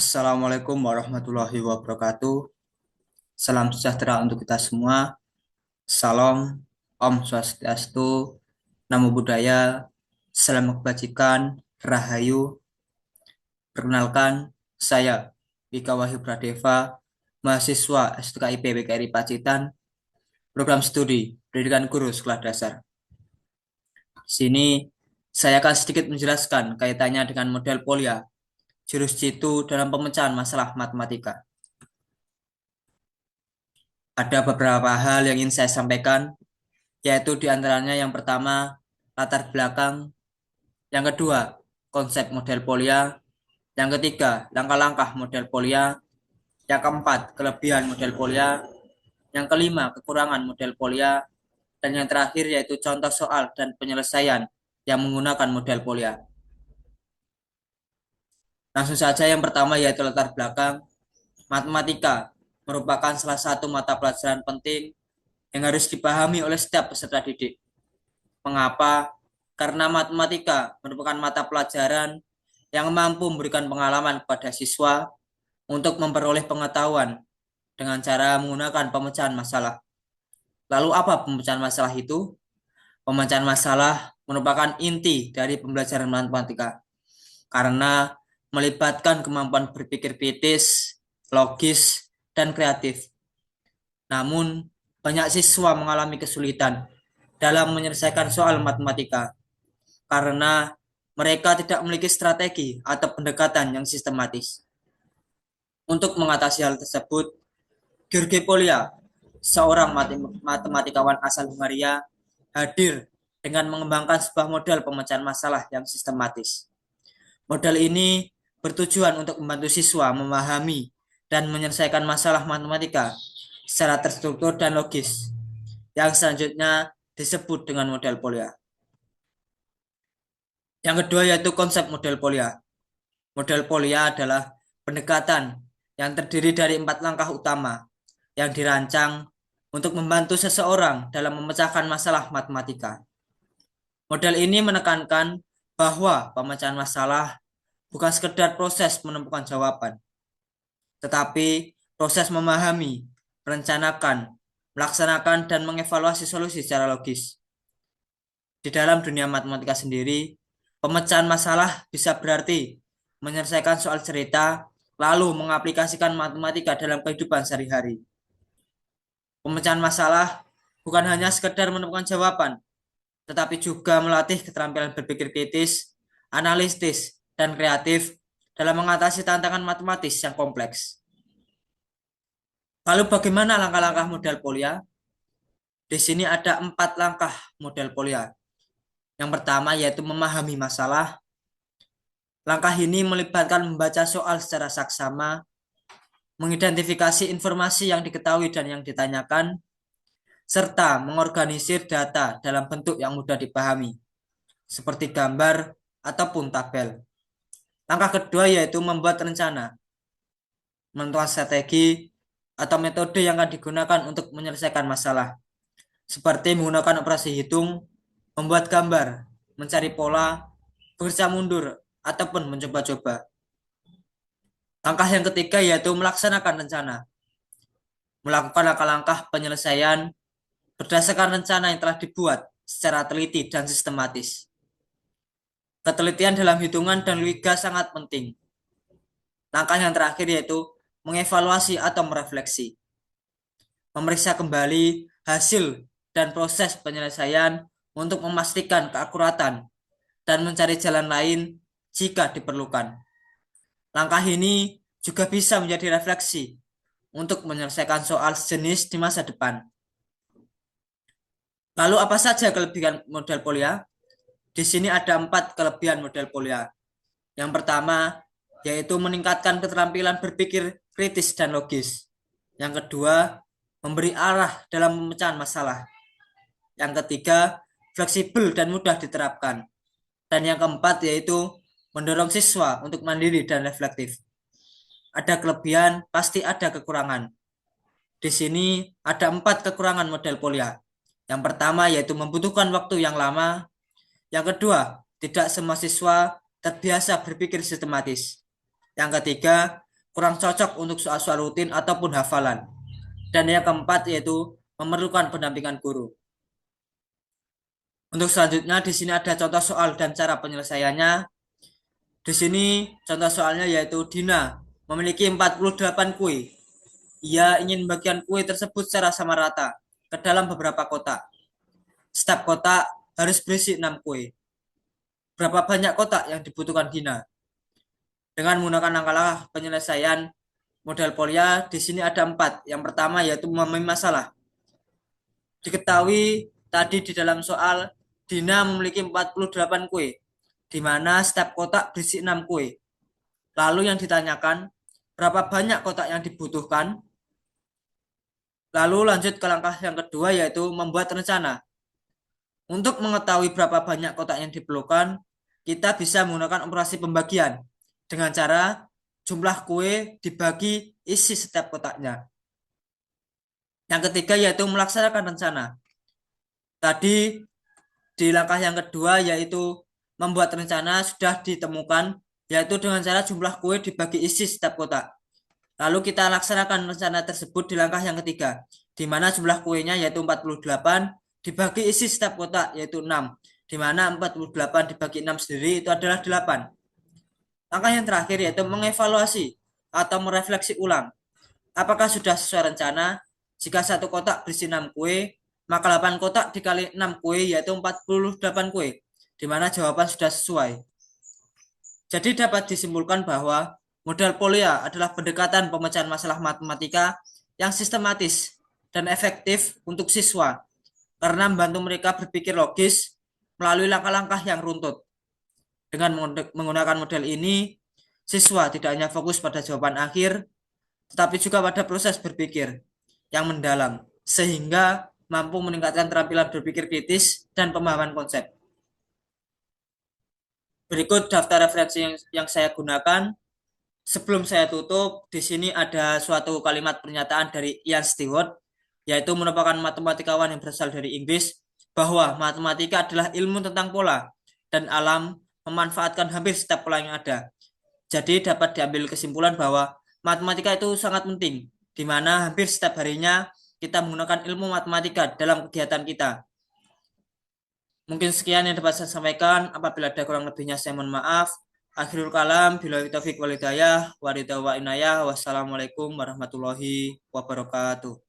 Assalamualaikum warahmatullahi wabarakatuh. Salam sejahtera untuk kita semua. Salam, Om Swastiastu, Namo Buddhaya, Salam Kebajikan, Rahayu. Perkenalkan, saya Wika Wahyu Pradeva, mahasiswa S2 KIP PKRI Pacitan, Program Studi Pendidikan Guru Sekolah Dasar. Di sini saya akan sedikit menjelaskan kaitannya dengan model Polya, jurus jitu dalam pemecahan masalah matematika. Ada beberapa hal yang ingin saya sampaikan, yaitu diantaranya yang pertama, latar belakang, yang kedua, konsep model Polya, yang ketiga, langkah-langkah model Polya, yang keempat, kelebihan model Polya, yang kelima, kekurangan model Polya, dan yang terakhir yaitu contoh soal dan penyelesaian yang menggunakan model Polya. Langsung saja yang pertama yaitu latar belakang. Matematika merupakan salah satu mata pelajaran penting yang harus dipahami oleh setiap peserta didik. Mengapa? Karena matematika merupakan mata pelajaran yang mampu memberikan pengalaman kepada siswa untuk memperoleh pengetahuan dengan cara menggunakan pemecahan masalah. Lalu apa pemecahan masalah itu? Pemecahan masalah merupakan inti dari pembelajaran matematika karena melibatkan kemampuan berpikir kritis, logis, dan kreatif. Namun, banyak siswa mengalami kesulitan dalam menyelesaikan soal matematika karena mereka tidak memiliki strategi atau pendekatan yang sistematis. Untuk mengatasi hal tersebut, George Polya, seorang matematikawan asal Hungaria, hadir dengan mengembangkan sebuah model pemecahan masalah yang sistematis. Model ini bertujuan untuk membantu siswa memahami dan menyelesaikan masalah matematika secara terstruktur dan logis, yang selanjutnya disebut dengan model Polya. Yang kedua yaitu konsep model Polya. Model Polya adalah pendekatan yang terdiri dari 4 langkah utama yang dirancang untuk membantu seseorang dalam memecahkan masalah matematika. Model ini menekankan bahwa pemecahan masalah bukan sekedar proses menemukan jawaban, tetapi proses memahami, merencanakan, melaksanakan, dan mengevaluasi solusi secara logis. Di dalam dunia matematika sendiri, pemecahan masalah bisa berarti menyelesaikan soal cerita, lalu mengaplikasikan matematika dalam kehidupan sehari-hari. Pemecahan masalah bukan hanya sekedar menemukan jawaban, tetapi juga melatih keterampilan berpikir kritis, analitis, dan kreatif dalam mengatasi tantangan matematis yang kompleks. Lalu bagaimana langkah-langkah model Polya? Di sini ada 4 langkah model Polya. Yang pertama yaitu memahami masalah. Langkah ini melibatkan membaca soal secara saksama, mengidentifikasi informasi yang diketahui dan yang ditanyakan, serta mengorganisir data dalam bentuk yang mudah dipahami, seperti gambar ataupun tabel. Langkah kedua yaitu membuat rencana, menentukan strategi atau metode yang akan digunakan untuk menyelesaikan masalah, seperti menggunakan operasi hitung, membuat gambar, mencari pola, bekerja mundur, ataupun mencoba-coba. Langkah yang ketiga yaitu melaksanakan rencana, melakukan langkah-langkah penyelesaian berdasarkan rencana yang telah dibuat secara teliti dan sistematis. Ketelitian dalam hitungan dan logika sangat penting. Langkah yang terakhir yaitu mengevaluasi atau merefleksi, memeriksa kembali hasil dan proses penyelesaian untuk memastikan keakuratan dan mencari jalan lain jika diperlukan. Langkah ini juga bisa menjadi refleksi untuk menyelesaikan soal sejenis di masa depan. Lalu apa saja kelebihan model Polya? Di sini ada 4 kelebihan model Polya. Yang pertama yaitu meningkatkan keterampilan berpikir kritis dan logis. Yang kedua, memberi arah dalam pemecahan masalah. Yang ketiga, fleksibel dan mudah diterapkan. Dan yang keempat yaitu mendorong siswa untuk mandiri dan reflektif. Ada kelebihan, pasti ada kekurangan. Di sini ada 4 kekurangan model Polya. Yang pertama yaitu membutuhkan waktu yang lama. Yang kedua, tidak semua siswa terbiasa berpikir sistematis. Yang ketiga, kurang cocok untuk soal-soal rutin ataupun hafalan. Dan yang keempat yaitu memerlukan pendampingan guru. Untuk selanjutnya di sini ada contoh soal dan cara penyelesaiannya. Di sini contoh soalnya yaitu Dina memiliki 48 kue. Ia ingin membagikan kue tersebut secara sama rata ke dalam beberapa kotak. Setiap kotak harus berisi 6 kue. Berapa banyak kotak yang dibutuhkan Dina? Dengan menggunakan langkah-langkah penyelesaian model Polya, di sini ada 4. Yang pertama yaitu memahami masalah. Diketahui tadi di dalam soal Dina memiliki 48 kue, di mana setiap kotak berisi 6 kue. Lalu yang ditanyakan, berapa banyak kotak yang dibutuhkan? Lalu lanjut ke langkah yang kedua yaitu membuat rencana. Untuk mengetahui berapa banyak kotak yang diperlukan, kita bisa menggunakan operasi pembagian dengan cara jumlah kue dibagi isi setiap kotaknya. Yang ketiga yaitu melaksanakan rencana. Tadi di langkah yang kedua yaitu membuat rencana sudah ditemukan yaitu dengan cara jumlah kue dibagi isi setiap kotak. Lalu kita laksanakan rencana tersebut di langkah yang ketiga, di mana jumlah kuenya yaitu 48 dibagi isi setiap kotak yaitu 6, di mana 48 dibagi 6 sendiri itu adalah 8. Langkah yang terakhir yaitu mengevaluasi atau merefleksi ulang. Apakah sudah sesuai rencana? Jika satu kotak berisi 6 kue, maka 8 kotak dikali 6 kue yaitu 48 kue, di mana jawaban sudah sesuai. Jadi dapat disimpulkan bahwa model Polya adalah pendekatan pemecahan masalah matematika yang sistematis dan efektif untuk siswa karena membantu mereka berpikir logis melalui langkah-langkah yang runtut. Dengan menggunakan model ini, siswa tidak hanya fokus pada jawaban akhir, tetapi juga pada proses berpikir yang mendalam, sehingga mampu meningkatkan keterampilan berpikir kritis dan pemahaman konsep. Berikut daftar referensi yang saya gunakan. Sebelum saya tutup, di sini ada suatu kalimat pernyataan dari Ian Stewart, yaitu merupakan matematikawan yang berasal dari Inggris, bahwa matematika adalah ilmu tentang pola, dan alam memanfaatkan hampir setiap pola yang ada. Jadi dapat diambil kesimpulan bahwa matematika itu sangat penting, di mana hampir setiap harinya kita menggunakan ilmu matematika dalam kegiatan kita. Mungkin sekian yang dapat saya sampaikan. Apabila ada kurang lebihnya saya mohon maaf. Akhirul kalam, billahi taufiq wal hidayah, wa ridha wa inayah, wassalamualaikum warahmatullahi wabarakatuh.